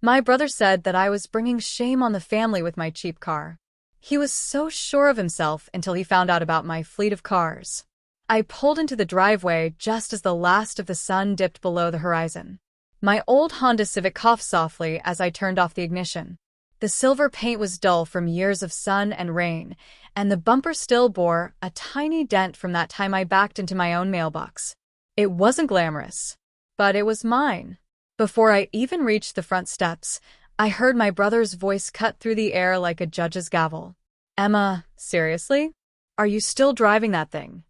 My brother said that I was bringing shame on the family with my cheap car. He was so sure of himself until he found out about my fleet of cars. I pulled into the driveway just as the last of the sun dipped below the horizon. My old Honda Civic coughed softly as I turned off the ignition. The silver paint was dull from years of sun and rain, and the bumper still bore a tiny dent from that time I backed into my own mailbox. It wasn't glamorous, but it was mine. Before I even reached the front steps, I heard my brother's voice cut through the air like a judge's gavel. "Emma, seriously? Are you still driving that thing?"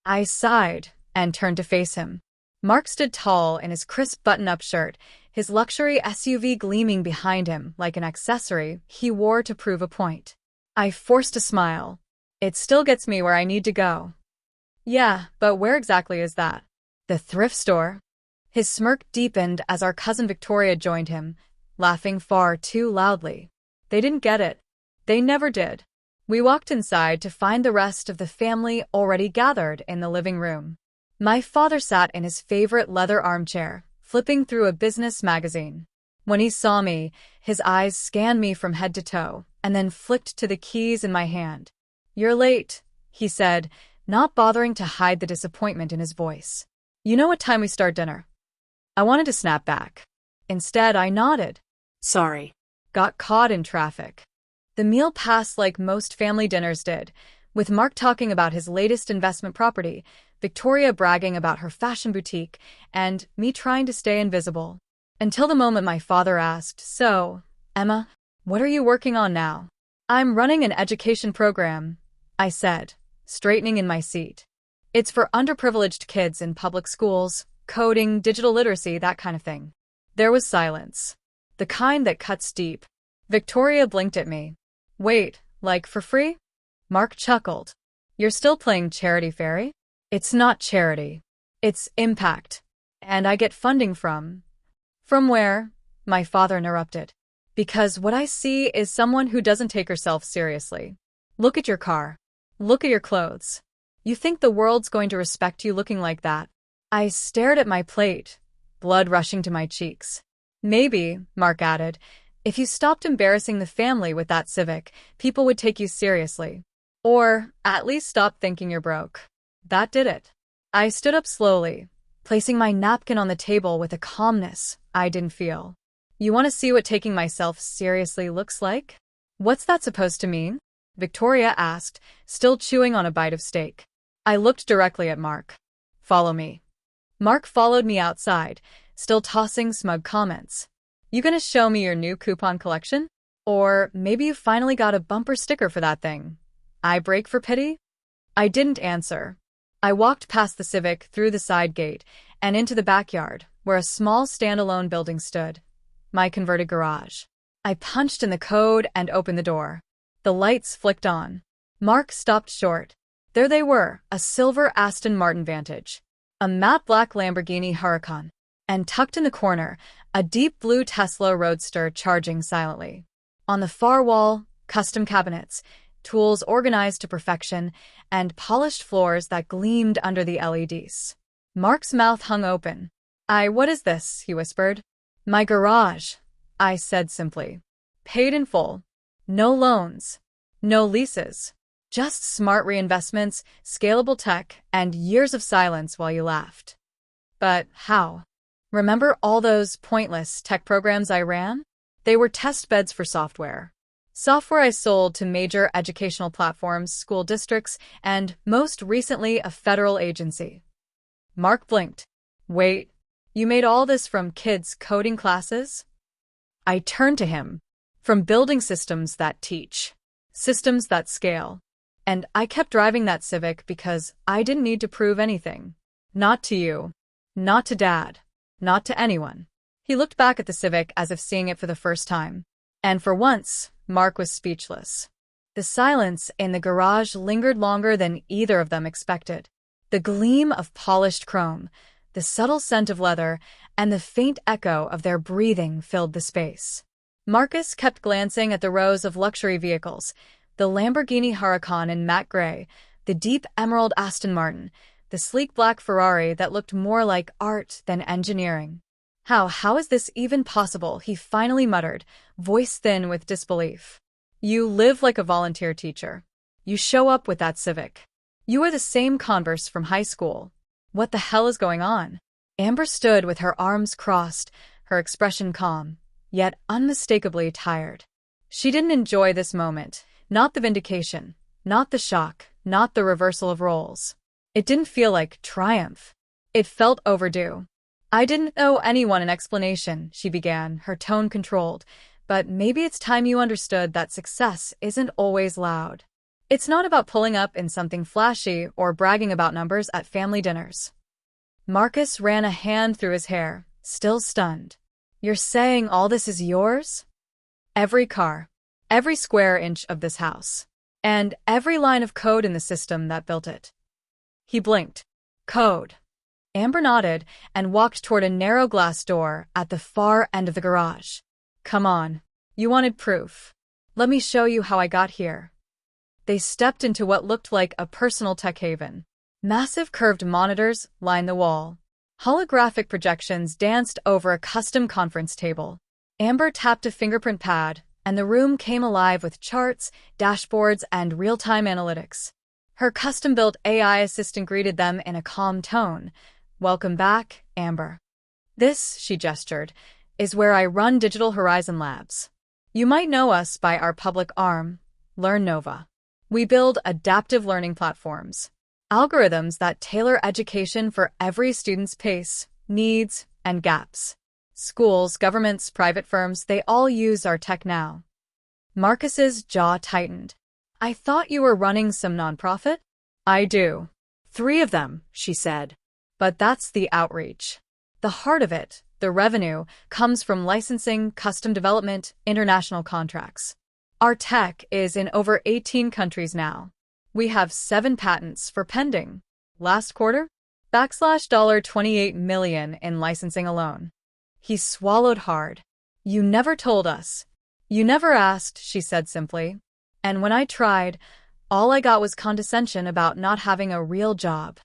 I sighed and turned to face him. Mark stood tall in his crisp button-up shirt, his luxury SUV gleaming behind him like an accessory he wore to prove a point. I forced a smile. "It still gets me where I need to go." "Yeah, but where exactly is that?" "The thrift store." His smirk deepened as our cousin Victoria joined him, laughing far too loudly. They didn't get it. They never did. We walked inside to find the rest of the family already gathered in the living room. My father sat in his favorite leather armchair, flipping through a business magazine. When he saw me, his eyes scanned me from head to toe, and then flicked to the keys in my hand. "You're late," he said, not bothering to hide the disappointment in his voice. "You know what time we start dinner?" I wanted to snap back. Instead, I nodded. Sorry. Got caught in traffic. The meal passed like most family dinners did, with Mark talking about his latest investment property, Victoria bragging about her fashion boutique, and me trying to stay invisible. Until the moment my father asked, "So, Emma, what are you working on now?" "I'm running an education program," I said, straightening in my seat. "It's for underprivileged kids in public schools, coding, digital literacy, that kind of thing." There was silence. The kind that cuts deep. Victoria blinked at me. "Wait, like for free?" Mark chuckled. "You're still playing Charity Fairy?" "It's not charity. It's impact. And I get funding from—" "From where?" my father interrupted. "Because what I see is someone who doesn't take herself seriously. Look at your car. Look at your clothes. You think the world's going to respect you looking like that?" I stared at my plate, blood rushing to my cheeks. "Maybe," Mark added, "if you stopped embarrassing the family with that Civic, people would take you seriously. Or at least stop thinking you're broke." That did it. I stood up slowly, placing my napkin on the table with a calmness I didn't feel. "You want to see what taking myself seriously looks like?" "What's that supposed to mean?" Victoria asked, still chewing on a bite of steak. I looked directly at Mark. "Follow me." Mark followed me outside, still tossing smug comments. "You gonna show me your new coupon collection? Or maybe you finally got a bumper sticker for that thing. I break for pity?" I didn't answer. I walked past the Civic through the side gate and into the backyard, where a small standalone building stood. My converted garage. I punched in the code and opened the door. The lights flicked on. Mark stopped short. There they were, a silver Aston Martin Vantage, a matte black Lamborghini Huracan, and tucked in the corner, a deep blue Tesla Roadster charging silently. On the far wall, custom cabinets, tools organized to perfection, and polished floors that gleamed under the LEDs. Mark's mouth hung open. What is this?" he whispered. "My garage," I said simply. "Paid in full. No loans. No leases. Just smart reinvestments, scalable tech, and years of silence while you laughed." "But how?" "Remember all those pointless tech programs I ran? They were test beds for software. Software I sold to major educational platforms, school districts, and, most recently, a federal agency." Mark blinked. "Wait, you made all this from kids' coding classes?" I turned to him. "From building systems that teach. Systems that scale. And I kept driving that Civic because I didn't need to prove anything. Not to you. Not to Dad. Not to anyone." He looked back at the Civic as if seeing it for the first time. And for once, Mark was speechless. The silence in the garage lingered longer than either of them expected. The gleam of polished chrome, the subtle scent of leather, and the faint echo of their breathing filled the space. Marcus kept glancing at the rows of luxury vehicles, the Lamborghini Huracan in matte gray, the deep emerald Aston Martin, the sleek black Ferrari that looked more like art than engineering. How is this even possible? He finally muttered, voice thin with disbelief. You live like a volunteer teacher. You show up with that civic. You are the same Converse from high school. What the hell is going on? Amber stood with her arms crossed, her expression calm, yet unmistakably tired. She didn't enjoy this moment, not the vindication, not the shock, not the reversal of roles. It didn't feel like triumph. It felt overdue. I didn't owe anyone an explanation, she began, her tone controlled, but maybe it's time you understood that success isn't always loud. It's not about pulling up in something flashy or bragging about numbers at family dinners. Marcus ran a hand through his hair, still stunned. You're saying all this is yours? Every car, every square inch of this house, and every line of code in the system that built it. He blinked. Code. Amber nodded and walked toward a narrow glass door at the far end of the garage. Come on. You wanted proof. Let me show you how I got here. They stepped into what looked like a personal tech haven. Massive curved monitors lined the wall. Holographic projections danced over a custom conference table. Amber tapped a fingerprint pad, and the room came alive with charts, dashboards, and real-time analytics. Her custom-built AI assistant greeted them in a calm tone. Welcome back, Amber. This, she gestured, is where I run Digital Horizon Labs. You might know us by our public arm, LearnNova. We build adaptive learning platforms, algorithms that tailor education for every student's pace, needs, and gaps. Schools, governments, private firms, they all use our tech now. Marcus's jaw tightened. I thought you were running some nonprofit? I do. 3 of them, she said. But that's the outreach. The heart of it, the revenue, comes from licensing, custom development, international contracts. Our tech is in over 18 countries now. We have 7 patents for pending. Last quarter? $28 million in licensing alone. He swallowed hard. You never told us. You never asked, she said simply. And when I tried, all I got was condescension about not having a real job.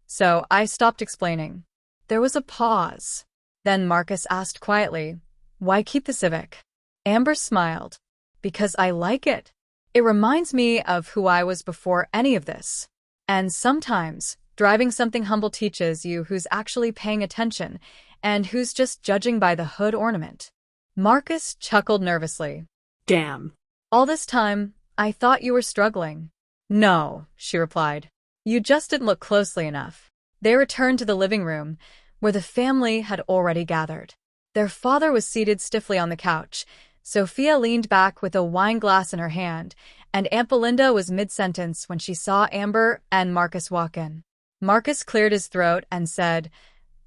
So I stopped explaining. There was a pause. Then Marcus asked quietly, why keep the Civic? Amber smiled. Because I like it. It reminds me of who I was before any of this. And sometimes, driving something humble teaches you who's actually paying attention and who's just judging by the hood ornament. Marcus chuckled nervously. Damn. All this time, I thought you were struggling. No, she replied. You just didn't look closely enough. They returned to the living room, where the family had already gathered. Their father was seated stiffly on the couch. Sophia leaned back with a wine glass in her hand, and Aunt Belinda was mid-sentence when she saw Amber and Marcus walk in. Marcus cleared his throat and said,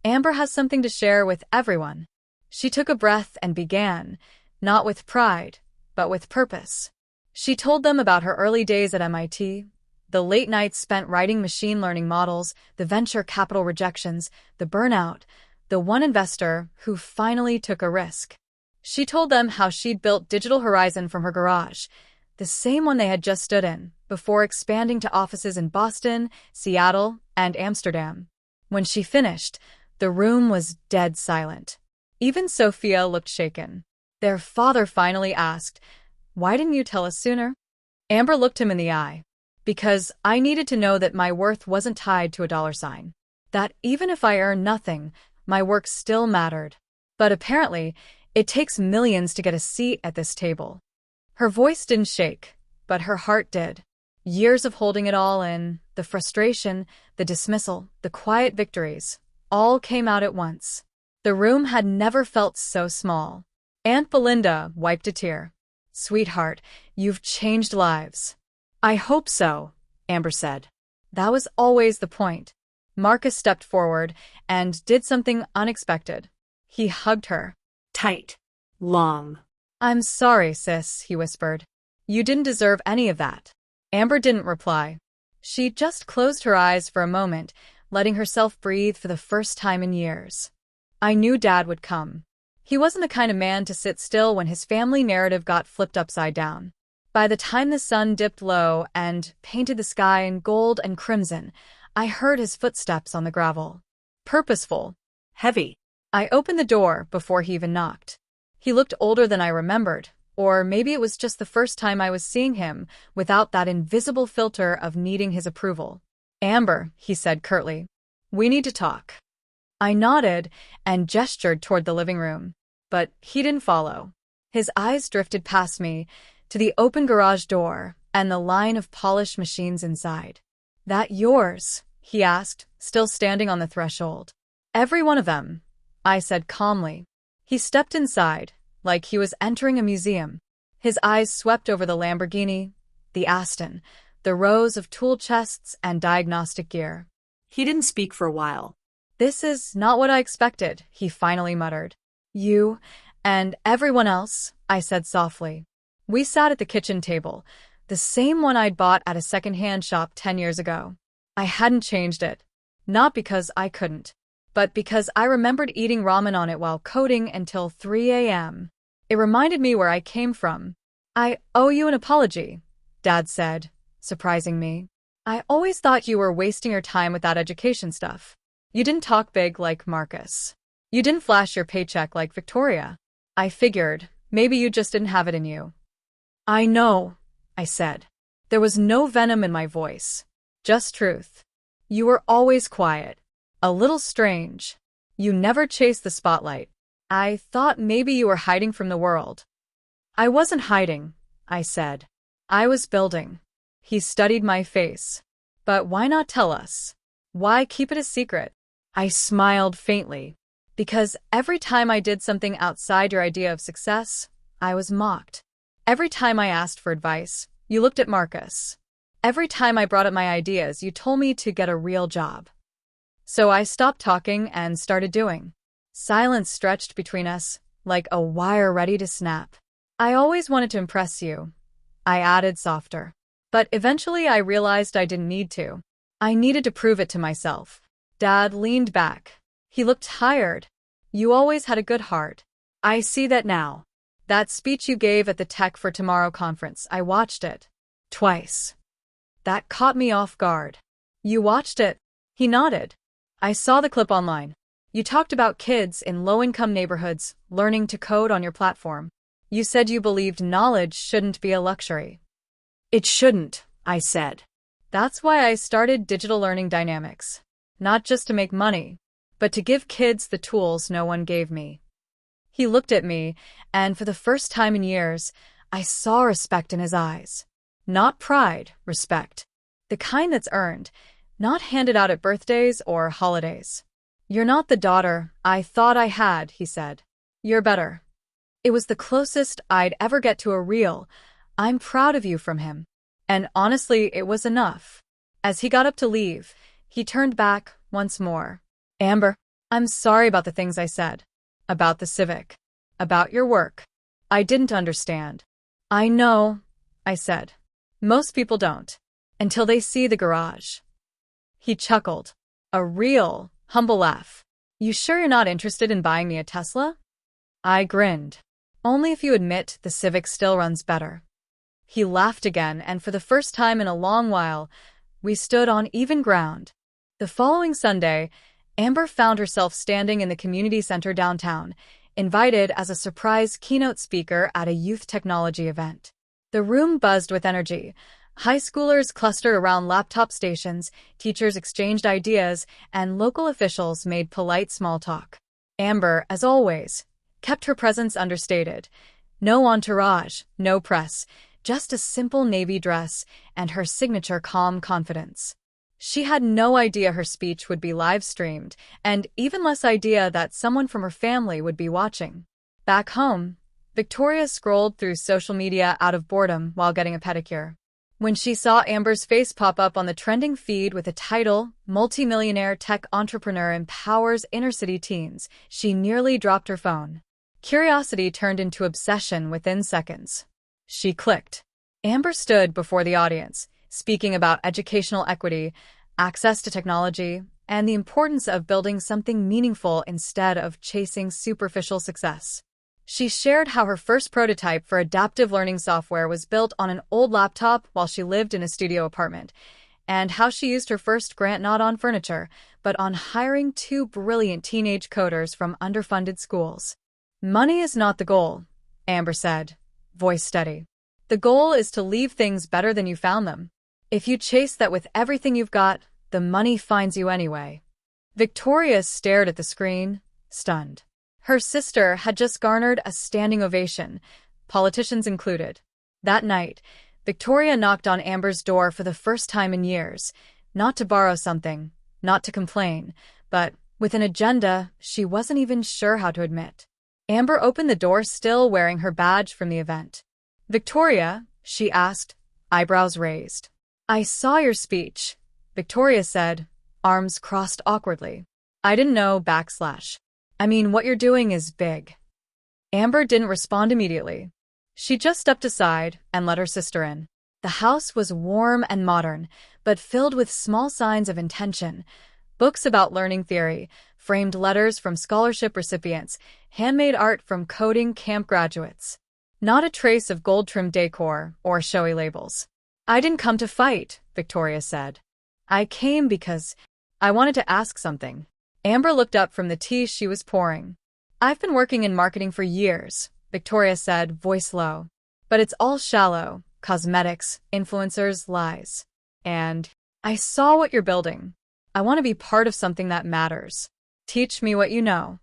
Amber has something to share with everyone. She took a breath and began, not with pride, but with purpose. She told them about her early days at MIT, the late nights spent writing machine learning models, the venture capital rejections, the burnout, the one investor who finally took a risk. She told them how she'd built Digital Horizon from her garage, the same one they had just stood in, before expanding to offices in Boston, Seattle, and Amsterdam. When she finished, the room was dead silent. Even Sophia looked shaken. Their father finally asked, Why didn't you tell us sooner? Amber looked him in the eye. Because I needed to know that my worth wasn't tied to a dollar sign. That even if I earned nothing, my work still mattered. But apparently, it takes millions to get a seat at this table. Her voice didn't shake, but her heart did. Years of holding it all in, the frustration, the dismissal, the quiet victories, all came out at once. The room had never felt so small. Aunt Belinda wiped a tear. Sweetheart, you've changed lives. I hope so, Amber said. That was always the point. Marcus stepped forward and did something unexpected. He hugged her. Tight. Long. I'm sorry, sis, he whispered. You didn't deserve any of that. Amber didn't reply. She just closed her eyes for a moment, letting herself breathe for the first time in years. I knew Dad would come. He wasn't the kind of man to sit still when his family narrative got flipped upside down. By the time the sun dipped low and painted the sky in gold and crimson, I heard his footsteps on the gravel. Purposeful. Heavy. I opened the door before he even knocked. He looked older than I remembered, or maybe it was just the first time I was seeing him without that invisible filter of needing his approval. "Amber," he said curtly, "we need to talk." I nodded and gestured toward the living room, but he didn't follow. His eyes drifted past me to the open garage door and the line of polished machines inside. "That yours?" he asked, still standing on the threshold. "Every one of them," I said calmly. He stepped inside, like he was entering a museum. His eyes swept over the Lamborghini, the Aston, the rows of tool chests and diagnostic gear. He didn't speak for a while. "This is not what I expected," he finally muttered. "You and everyone else," I said softly. We sat at the kitchen table, the same one I'd bought at a second-hand shop 10 years ago. I hadn't changed it. Not because I couldn't, but because I remembered eating ramen on it while coding until 3 a.m. It reminded me where I came from. "I owe you an apology," Dad said, surprising me. "I always thought you were wasting your time with that education stuff. You didn't talk big like Marcus. You didn't flash your paycheck like Victoria. I figured maybe you just didn't have it in you." "I know," I said. There was no venom in my voice, just truth. "You were always quiet, a little strange. You never chased the spotlight. I thought maybe you were hiding from the world." "I wasn't hiding," I said. "I was building." He studied my face. "But why not tell us? Why keep it a secret?" I smiled faintly. "Because every time I did something outside your idea of success, I was mocked. Every time I asked for advice, you looked at Marcus. Every time I brought up my ideas, you told me to get a real job. So I stopped talking and started doing." Silence stretched between us, like a wire ready to snap. "I always wanted to impress you," I added softer. "But eventually I realized I didn't need to. I needed to prove it to myself." Dad leaned back. He looked tired. "You always had a good heart. I see that now. That speech you gave at the Tech for Tomorrow conference, I watched it. Twice. That caught me off guard." "You watched it?" He nodded. "I saw the clip online. You talked about kids in low-income neighborhoods learning to code on your platform. You said you believed knowledge shouldn't be a luxury." "It shouldn't," I said. "That's why I started Digital Learning Dynamics. Not just to make money, but to give kids the tools no one gave me." He looked at me, and for the first time in years, I saw respect in his eyes. Not pride, respect. The kind that's earned, not handed out at birthdays or holidays. "You're not the daughter I thought I had," he said. "You're better." It was the closest I'd ever get to a real, "I'm proud of you" from him. And honestly, it was enough. As he got up to leave, he turned back once more. "Amber, I'm sorry about the things I said. About the Civic. About your work. I didn't understand." "I know," I said. "Most people don't. Until they see the garage." He chuckled. A real, humble laugh. "You sure you're not interested in buying me a Tesla?" I grinned. "Only if you admit the Civic still runs better." He laughed again, and for the first time in a long while, we stood on even ground. The following Sunday, Amber found herself standing in the community center downtown, invited as a surprise keynote speaker at a youth technology event. The room buzzed with energy. High schoolers clustered around laptop stations, teachers exchanged ideas, and local officials made polite small talk. Amber, as always, kept her presence understated. No entourage, no press, just a simple navy dress and her signature calm confidence. She had no idea her speech would be live-streamed, and even less idea that someone from her family would be watching. Back home, Victoria scrolled through social media out of boredom while getting a pedicure. When she saw Amber's face pop up on the trending feed with the title, "Multimillionaire Tech Entrepreneur Empowers Inner-City Teens," she nearly dropped her phone. Curiosity turned into obsession within seconds. She clicked. Amber stood before the audience, speaking about educational equity, access to technology, and the importance of building something meaningful instead of chasing superficial success. She shared how her first prototype for adaptive learning software was built on an old laptop while she lived in a studio apartment, and how she used her first grant not on furniture, but on hiring two brilliant teenage coders from underfunded schools. "Money is not the goal," Amber said, voice steady. "The goal is to leave things better than you found them. If you chase that with everything you've got, the money finds you anyway." Victoria stared at the screen, stunned. Her sister had just garnered a standing ovation, politicians included. That night, Victoria knocked on Amber's door for the first time in years, not to borrow something, not to complain, but with an agenda she wasn't even sure how to admit. Amber opened the door still wearing her badge from the event. "Victoria," she asked, eyebrows raised. "I saw your speech," Victoria said, arms crossed awkwardly. "I didn't know / I mean, what you're doing is big." Amber didn't respond immediately. She just stepped aside and let her sister in. The house was warm and modern, but filled with small signs of intention. Books about learning theory, framed letters from scholarship recipients, handmade art from coding camp graduates. Not a trace of gold-trimmed decor or showy labels. "I didn't come to fight," Victoria said. "I came because I wanted to ask something." Amber looked up from the tea she was pouring. "I've been working in marketing for years," Victoria said, voice low. "But it's all shallow, cosmetics, influencers, lies. And I saw what you're building. I want to be part of something that matters. Teach me what you know."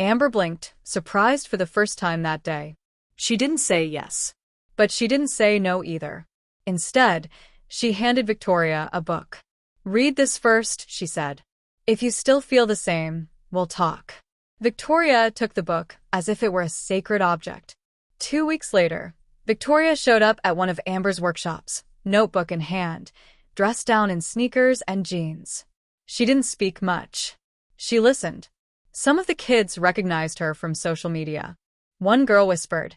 Amber blinked, surprised for the first time that day. She didn't say yes. But she didn't say no either. Instead, she handed Victoria a book. "Read this first," she said. "If you still feel the same, we'll talk." Victoria took the book as if it were a sacred object. 2 weeks later, Victoria showed up at one of Amber's workshops, notebook in hand, dressed down in sneakers and jeans. She didn't speak much. She listened. Some of the kids recognized her from social media. One girl whispered,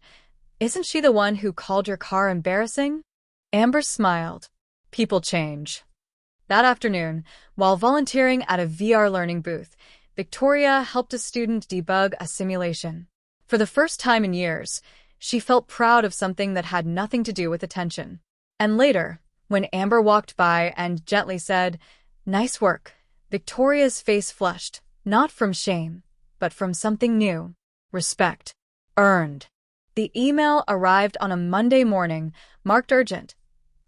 "Isn't she the one who called your car embarrassing?" Amber smiled. People change. That afternoon, while volunteering at a VR learning booth, Victoria helped a student debug a simulation. For the first time in years, she felt proud of something that had nothing to do with attention. And later, when Amber walked by and gently said, "Nice work," Victoria's face flushed, not from shame, but from something new. Respect. Earned. The email arrived on a Monday morning, marked urgent.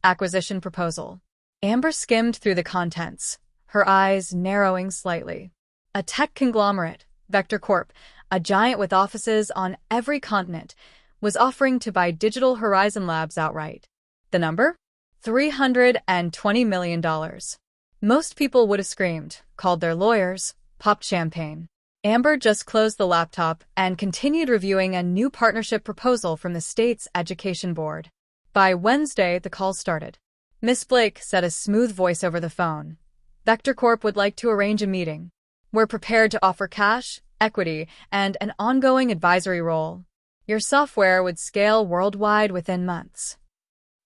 Acquisition proposal. Amber skimmed through the contents, her eyes narrowing slightly. A tech conglomerate, Vector Corp, a giant with offices on every continent, was offering to buy Digital Horizon Labs outright. The number? $320 million. Most people would have screamed, called their lawyers, popped champagne. Amber just closed the laptop and continued reviewing a new partnership proposal from the state's education board. By Wednesday, the call started. "Miss Blake," said a smooth voice over the phone. "Vector Corp would like to arrange a meeting. We're prepared to offer cash, equity, and an ongoing advisory role. Your software would scale worldwide within months."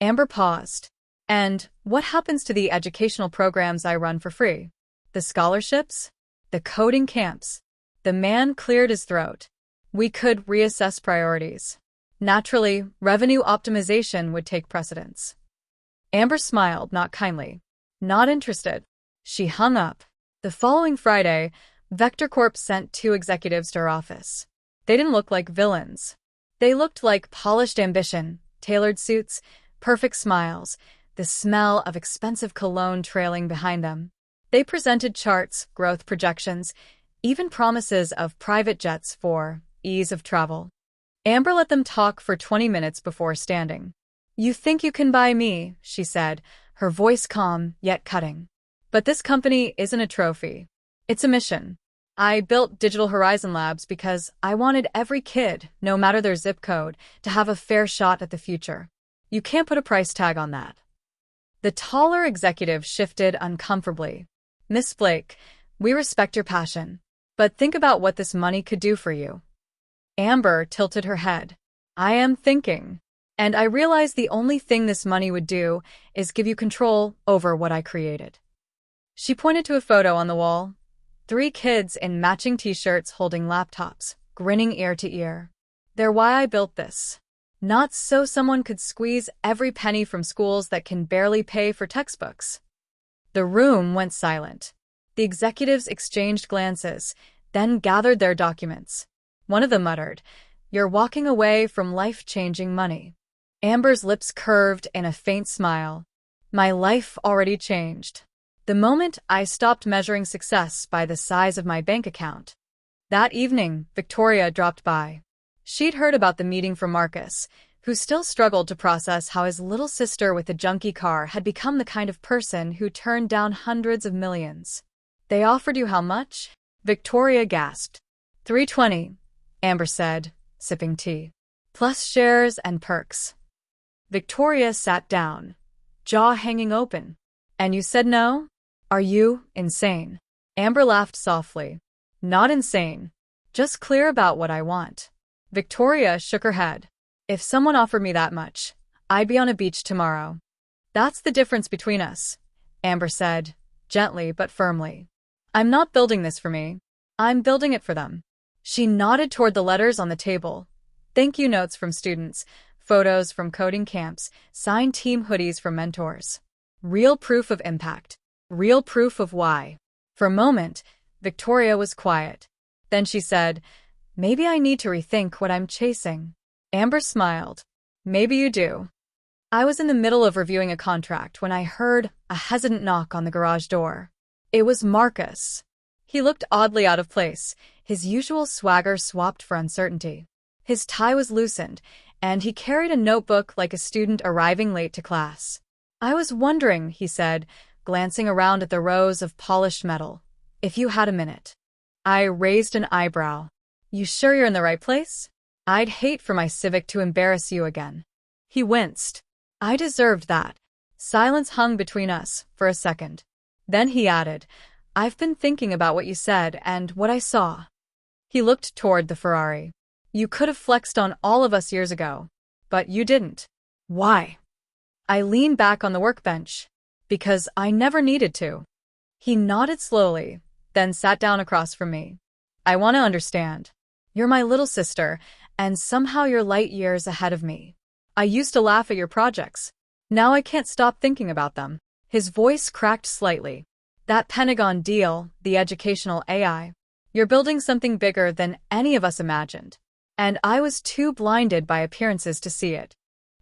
Amber paused. "And what happens to the educational programs I run for free? The scholarships? The coding camps?" The man cleared his throat. "We could reassess priorities. Naturally, revenue optimization would take precedence." Amber smiled, not kindly. "Not interested." She hung up. The following Friday, Vector Corp sent 2 executives to her office. They didn't look like villains. They looked like polished ambition, tailored suits, perfect smiles, the smell of expensive cologne trailing behind them. They presented charts, growth projections, even promises of private jets for ease of travel. Amber let them talk for 20 minutes before standing. "You think you can buy me," she said, her voice calm yet cutting. "But this company isn't a trophy. It's a mission. I built Digital Horizon Labs because I wanted every kid, no matter their zip code, to have a fair shot at the future. You can't put a price tag on that." The taller executive shifted uncomfortably. "Miss Blake, we respect your passion, but think about what this money could do for you." Amber tilted her head. "I am thinking. And I realize the only thing this money would do is give you control over what I created." She pointed to a photo on the wall. 3 kids in matching t-shirts holding laptops, grinning ear to ear. "They're why I built this. Not so someone could squeeze every penny from schools that can barely pay for textbooks." The room went silent. The executives exchanged glances, then gathered their documents. One of them muttered, "You're walking away from life-changing money." Amber's lips curved in a faint smile. My life already changed. The moment I stopped measuring success by the size of my bank account. That evening, Victoria dropped by. She'd heard about the meeting from Marcus, who still struggled to process how his little sister with the junky car had become the kind of person who turned down hundreds of millions. "They offered you how much?" Victoria gasped. "320, Amber said, sipping tea. "Plus shares and perks." Victoria sat down, jaw hanging open. "And you said no? Are you insane?" Amber laughed softly. "Not insane. Just clear about what I want." Victoria shook her head. "If someone offered me that much, I'd be on a beach tomorrow." "That's the difference between us," Amber said, gently but firmly. "I'm not building this for me. I'm building it for them." She nodded toward the letters on the table. Thank you notes from students, photos from coding camps, signed team hoodies from mentors. Real proof of impact. Real proof of why. For a moment, Victoria was quiet. Then she said, "Maybe I need to rethink what I'm chasing." Amber smiled. "Maybe you do." I was in the middle of reviewing a contract when I heard a hesitant knock on the garage door. It was Marcus. He looked oddly out of place, his usual swagger swapped for uncertainty. His tie was loosened, and he carried a notebook like a student arriving late to class. "I was wondering," he said, glancing around at the rows of polished metal, "if you had a minute." I raised an eyebrow. "You sure you're in the right place? I'd hate for my Civic to embarrass you again." He winced. I deserved that. Silence hung between us for a second. Then he added, "I've been thinking about what you said and what I saw." He looked toward the Ferrari. "You could have flexed on all of us years ago, but you didn't." "Why?" I leaned back on the workbench. "Because I never needed to." He nodded slowly, then sat down across from me. "I want to understand. You're my little sister, and somehow you're light years ahead of me. I used to laugh at your projects. Now I can't stop thinking about them." His voice cracked slightly. "That Pentagon deal, the educational AI. You're building something bigger than any of us imagined. And I was too blinded by appearances to see it."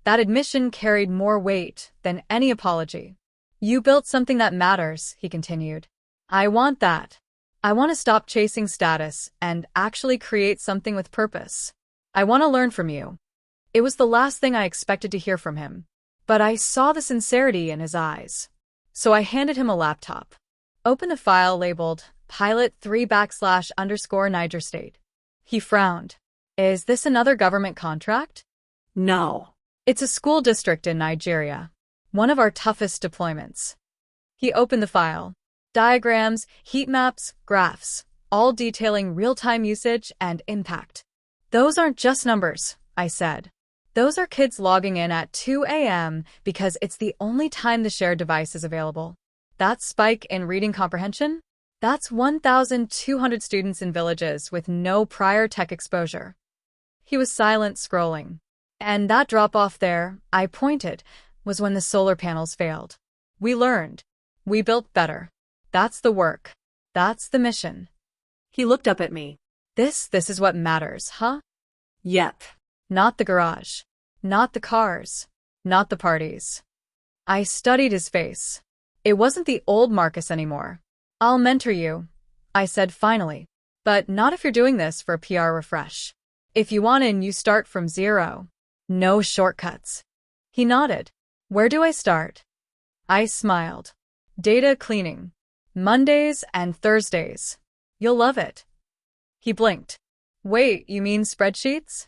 That admission carried more weight than any apology. "You built something that matters," he continued. "I want that. I want to stop chasing status and actually create something with purpose. I want to learn from you." It was the last thing I expected to hear from him, but I saw the sincerity in his eyes. So I handed him a laptop. "Open the file labeled Pilot 3/_Niger State." He frowned. "Is this another government contract?" No. "It's a school district in Nigeria. One of our toughest deployments." He opened the file. Diagrams, heat maps, graphs, all detailing real-time usage and impact. "Those aren't just numbers," I said. "Those are kids logging in at 2 a.m. because it's the only time the shared device is available. That spike in reading comprehension? That's 1,200 students in villages with no prior tech exposure." He was silent, scrolling. "And that drop-off there," I pointed, "was when the solar panels failed. We learned. We built better. That's the work. That's the mission." He looked up at me. This is what matters, huh?" Yep. Not the garage. Not the cars. Not the parties. I studied his face. It wasn't the old Marcus anymore. "I'll mentor you," I said finally. "But not if you're doing this for a PR refresh. If you want in, you start from zero. No shortcuts." He nodded. "Where do I start?" I smiled. "Data cleaning. Mondays and Thursdays. You'll love it." He blinked. "Wait, you mean spreadsheets?"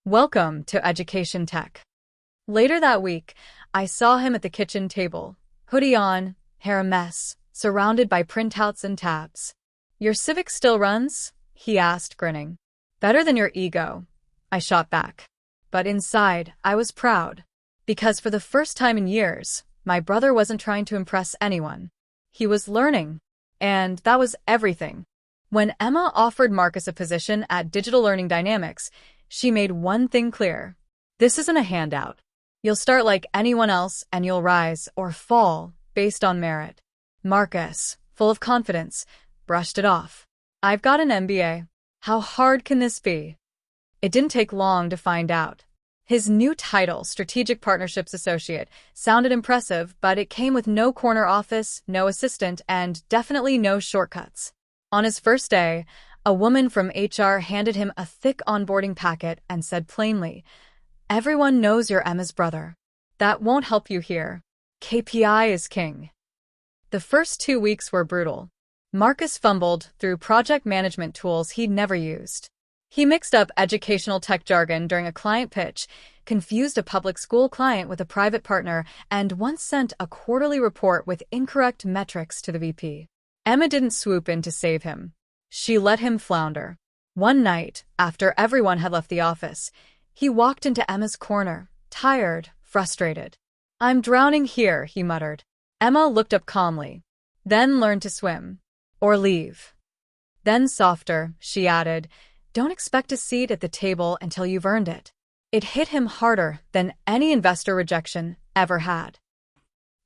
Welcome to education tech. Later that week, I saw him at the kitchen table, hoodie on, hair a mess, surrounded by printouts and tabs. "Your Civic still runs?" he asked, grinning. "Better than your ego," I shot back. But inside, I was proud. Because for the first time in years, my brother wasn't trying to impress anyone. He was learning. And that was everything. When Emma offered Marcus a position at Digital Learning Dynamics, she made one thing clear. This isn't a handout. You'll start like anyone else and you'll rise or fall based on merit. Marcus, full of confidence, brushed it off. I've got an MBA. How hard can this be? It didn't take long to find out. His new title, Strategic Partnerships Associate, sounded impressive, but it came with no corner office, no assistant, and definitely no shortcuts. On his first day, a woman from HR handed him a thick onboarding packet and said plainly, "Everyone knows you're Emma's brother. That won't help you here. KPI is king." The first 2 weeks were brutal. Marcus fumbled through project management tools he'd never used. He mixed up educational tech jargon during a client pitch, confused a public school client with a private partner, and once sent a quarterly report with incorrect metrics to the VP. Emma didn't swoop in to save him. She let him flounder. One night, after everyone had left the office, he walked into Emma's corner, tired, frustrated. "I'm drowning here," he muttered. Emma looked up calmly. "Then learn to swim. Or leave." Then softer, she added, "Don't expect a seat at the table until you've earned it." It hit him harder than any investor rejection ever had.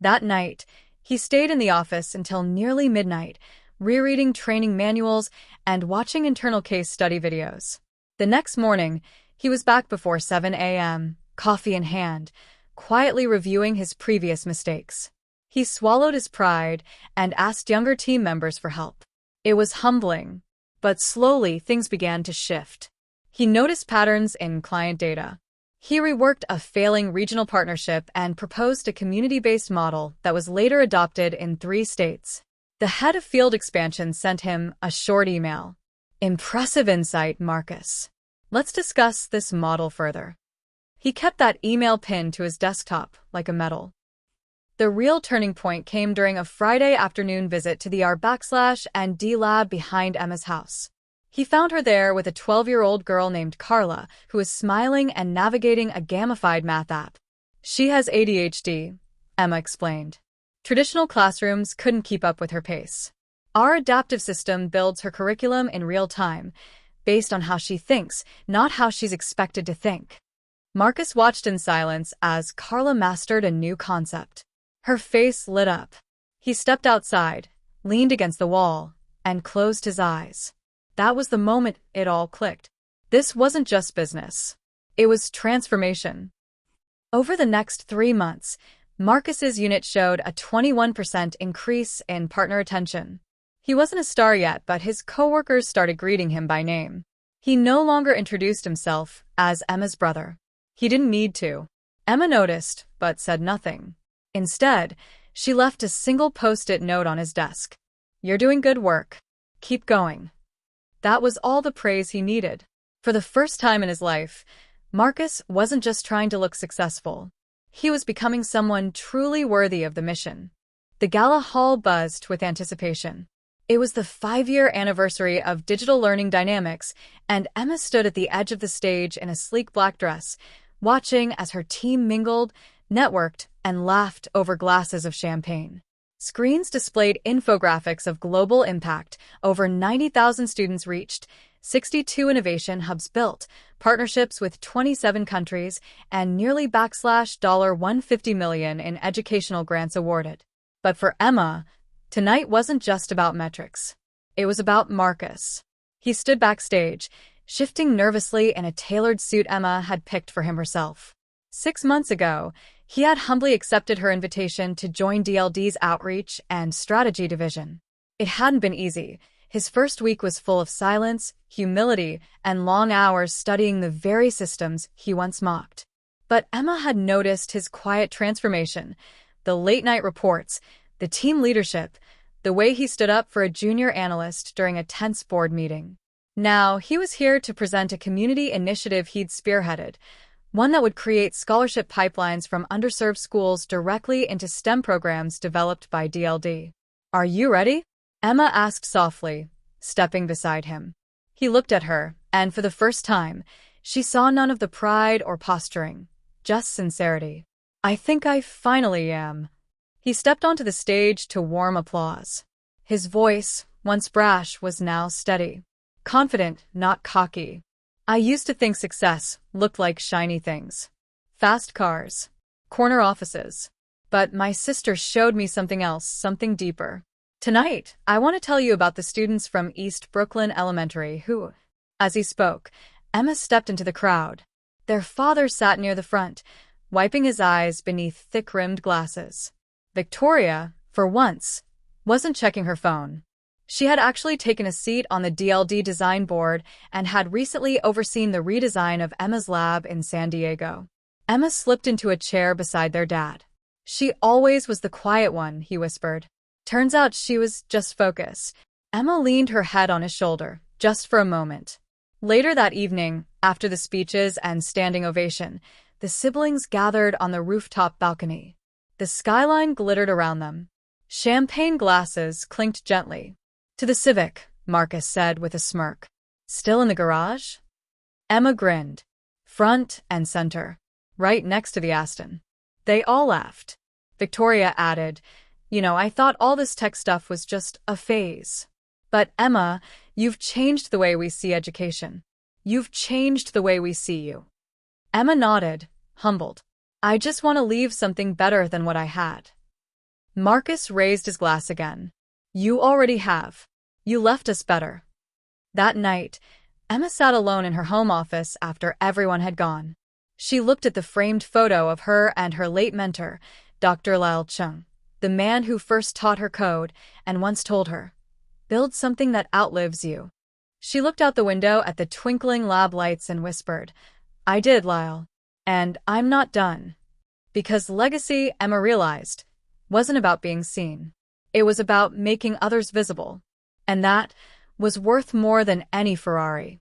That night, he stayed in the office until nearly midnight, rereading training manuals and watching internal case study videos. The next morning, he was back before 7 a.m., coffee in hand, quietly reviewing his previous mistakes. He swallowed his pride and asked younger team members for help. It was humbling, but slowly things began to shift. He noticed patterns in client data. He reworked a failing regional partnership and proposed a community-based model that was later adopted in 3 states. The head of field expansion sent him a short email. "Impressive insight, Marcus. Let's discuss this model further." He kept that email pinned to his desktop like a medal. The real turning point came during a Friday afternoon visit to the R/&D lab behind Emma's house. He found her there with a 12-year-old girl named Carla, who was smiling and navigating a gamified math app. "She has ADHD," Emma explained. "Traditional classrooms couldn't keep up with her pace. Our adaptive system builds her curriculum in real time, based on how she thinks, not how she's expected to think." Marcus watched in silence as Carla mastered a new concept. Her face lit up. He stepped outside, leaned against the wall, and closed his eyes. That was the moment it all clicked. This wasn't just business. It was transformation. Over the next 3 months, Marcus's unit showed a 21% increase in partner attention. He wasn't a star yet, but his coworkers started greeting him by name. He no longer introduced himself as Emma's brother. He didn't need to. Emma noticed, but said nothing. Instead, she left a single post-it note on his desk. "You're doing good work. Keep going." That was all the praise he needed. For the first time in his life, Marcus wasn't just trying to look successful. He was becoming someone truly worthy of the mission. The gala hall buzzed with anticipation. It was the 5-year anniversary of Digital Learning Dynamics, and Emma stood at the edge of the stage in a sleek black dress, watching as her team mingled, networked, and laughed over glasses of champagne. Screens displayed infographics of global impact. Over 90,000 students reached, 62 innovation hubs built, partnerships with 27 countries, and nearly $150 million in educational grants awarded. But for Emma, tonight wasn't just about metrics. It was about Marcus. He stood backstage, shifting nervously in a tailored suit Emma had picked for him herself. 6 months ago, he had humbly accepted her invitation to join DLD's outreach and strategy division. It hadn't been easy. His first week was full of silence, humility, and long hours studying the very systems he once mocked. But Emma had noticed his quiet transformation, the late-night reports, the team leadership, the way he stood up for a junior analyst during a tense board meeting. Now, he was here to present a community initiative he'd spearheaded, one that would create scholarship pipelines from underserved schools directly into STEM programs developed by DLD. "Are you ready?" Emma asked softly, stepping beside him. He looked at her, and for the first time, she saw none of the pride or posturing, just sincerity. "I think I finally am." He stepped onto the stage to warm applause. His voice, once brash, was now steady. Confident, not cocky. "I used to think success looked like shiny things. Fast cars, corner offices. But my sister showed me something else, something deeper. Tonight, I want to tell you about the students from East Brooklyn Elementary who, as he spoke, Emma stepped into the crowd. Their father sat near the front, wiping his eyes beneath thick-rimmed glasses. Victoria, for once, wasn't checking her phone. She had actually taken a seat on the DLD design board and had recently overseen the redesign of Emma's lab in San Diego. Emma slipped into a chair beside their dad. She always was the quiet one, he whispered. Turns out she was just focused. Emma leaned her head on his shoulder, just for a moment. Later that evening, after the speeches and standing ovation, the siblings gathered on the rooftop balcony. The skyline glittered around them. Champagne glasses clinked gently. To the Civic, Marcus said with a smirk. Still in the garage? Emma grinned. Front and center. Right next to the Aston. They all laughed. Victoria added, I thought all this tech stuff was just a phase. But Emma, you've changed the way we see education. You've changed the way we see you. Emma nodded, humbled. I just want to leave something better than what I had. Marcus raised his glass again. You already have. You left us better. That night, Emma sat alone in her home office after everyone had gone. She looked at the framed photo of her and her late mentor, Dr. Lyle Chung, the man who first taught her code and once told her, "Build something that outlives you." She looked out the window at the twinkling lab lights and whispered, I did, Lyle. And I'm not done. Because legacy, Emma realized, wasn't about being seen. It was about making others visible. And that was worth more than any Ferrari.